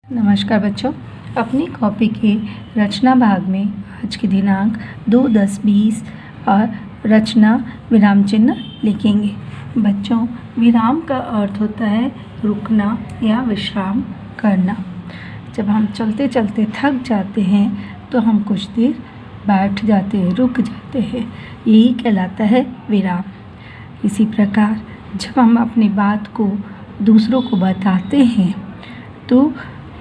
नमस्कार बच्चों, अपनी कॉपी के रचना भाग में आज की दिनांक 2/10/20 और रचना विराम चिन्ह लिखेंगे। बच्चों, विराम का अर्थ होता है रुकना या विश्राम करना। जब हम चलते चलते थक जाते हैं तो हम कुछ देर बैठ जाते हैं, रुक जाते हैं, यही कहलाता है विराम। इसी प्रकार जब हम अपनी बात को दूसरों को बताते हैं तो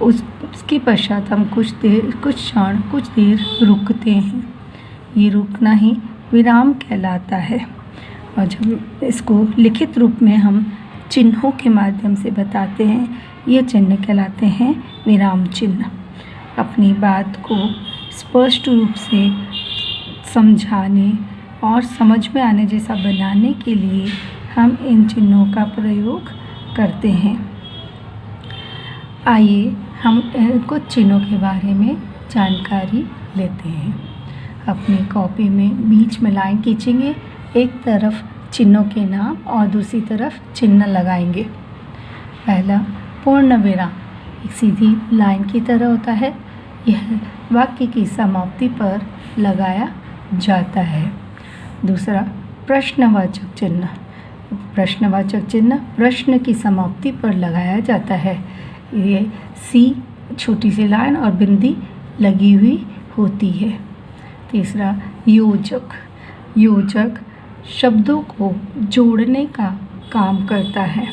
उसके पश्चात हम कुछ देर रुकते हैं। ये रुकना ही विराम कहलाता है। और जब इसको लिखित रूप में हम चिन्हों के माध्यम से बताते हैं, ये चिन्ह कहलाते हैं विराम चिन्ह। अपनी बात को स्पष्ट रूप से समझाने और समझ में आने जैसा बनाने के लिए हम इन चिन्हों का प्रयोग करते हैं। आइए हम कुछ चिन्हों के बारे में जानकारी लेते हैं। अपनी कॉपी में बीच में लाइन खींचेंगे, एक तरफ चिन्हों के नाम और दूसरी तरफ चिन्ह लगाएंगे। पहला पूर्ण विराम एक सीधी लाइन की तरह होता है। यह वाक्य की समाप्ति पर लगाया जाता है। दूसरा प्रश्नवाचक चिन्ह। प्रश्नवाचक चिन्ह प्रश्न की समाप्ति पर लगाया जाता है। ये सी छोटी सी लाइन और बिंदी लगी हुई होती है। तीसरा योजक। योजक शब्दों को जोड़ने का काम करता है।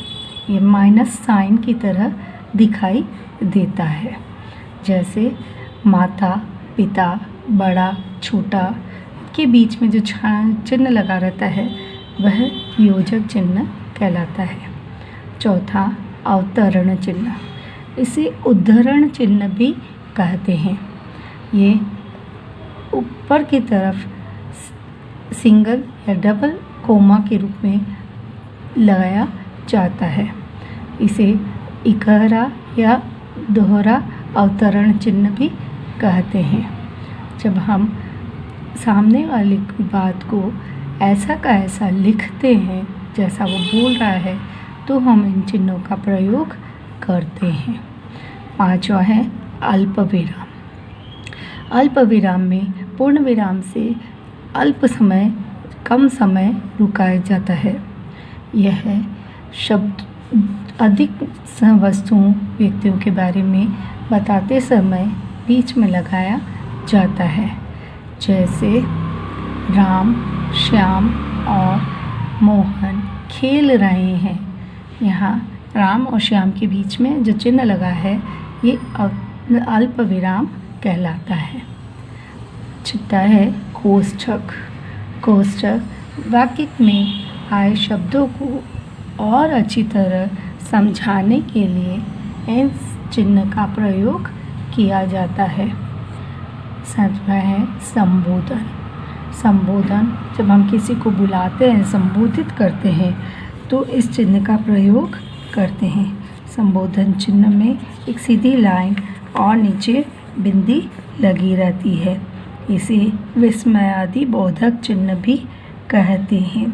ये माइनस साइन की तरह दिखाई देता है। जैसे माता, पिता, बड़ा, छोटा के बीच में जो चिन्ह लगा रहता है वह योजक चिन्ह कहलाता है। चौथा अवतरण चिन्ह। इसे उद्धरण चिन्ह भी कहते हैं। ये ऊपर की तरफ सिंगल या डबल कोमा के रूप में लगाया जाता है। इसे इकहरा या दोहरा अवतरण चिन्ह भी कहते हैं। जब हम सामने वाले की बात को ऐसा का ऐसा लिखते हैं जैसा वो बोल रहा है तो हम इन चिन्हों का प्रयोग करते हैं। पांचवा है अल्प विराम। अल्प विराम में पूर्ण विराम से अल्प समय, कम समय रुकाया जाता है। यह शब्द अधिक वस्तुओं, व्यक्तियों के बारे में बताते समय बीच में लगाया जाता है। जैसे राम, श्याम और मोहन खेल रहे हैं। यहाँ राम और श्याम के बीच में जो चिन्ह लगा है ये अल्प विराम कहलाता है। छठा है कोष्ठक। कोष्ठक वाक्य में आए शब्दों को और अच्छी तरह समझाने के लिए इन चिन्ह का प्रयोग किया जाता है। सातवां है संबोधन। संबोधन जब हम किसी को बुलाते हैं, संबोधित करते हैं तो इस चिन्ह का प्रयोग करते हैं। संबोधन चिन्ह में एक सीधी लाइन और नीचे बिंदी लगी रहती है। इसे विस्मयादि बोधक चिन्ह भी कहते हैं।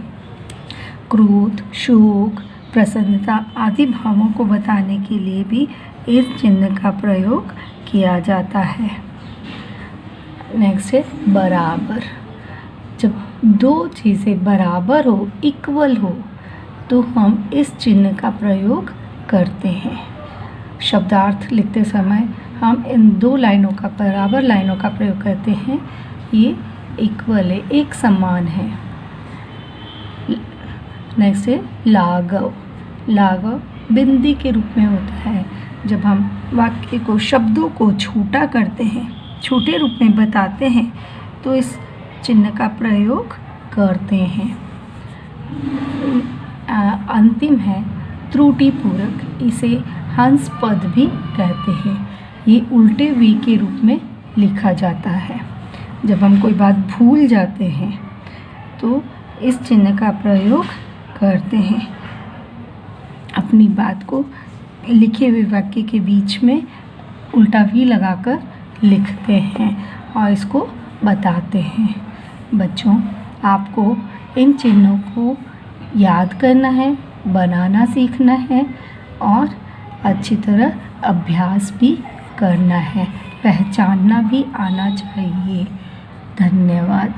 क्रोध, शोक, प्रसन्नता आदि भावों को बताने के लिए भी इस चिन्ह का प्रयोग किया जाता है। नेक्स्ट है बराबर। जब दो चीज़ें बराबर हो, इक्वल हो, तो हम इस चिन्ह का प्रयोग करते हैं। शब्दार्थ लिखते समय हम इन दो लाइनों का, बराबर लाइनों का प्रयोग करते हैं। ये इक्वल है, एक समान है। नेक्स्ट है लाघव। लाघव बिंदी के रूप में होता है। जब हम वाक्य को, शब्दों को छोटा करते हैं, छोटे रूप में बताते हैं तो इस चिन्ह का प्रयोग करते हैं। अंतिम है त्रुटिपूरक। इसे हंस पद भी कहते हैं। ये उल्टे वी के रूप में लिखा जाता है। जब हम कोई बात भूल जाते हैं तो इस चिन्ह का प्रयोग करते हैं। अपनी बात को लिखे हुए वाक्य के बीच में उल्टा वी लगाकर लिखते हैं और इसको बताते हैं। बच्चों, आपको इन चिन्हों को याद करना है, बनाना सीखना है और अच्छी तरह अभ्यास भी करना है, पहचानना भी आना चाहिए। धन्यवाद।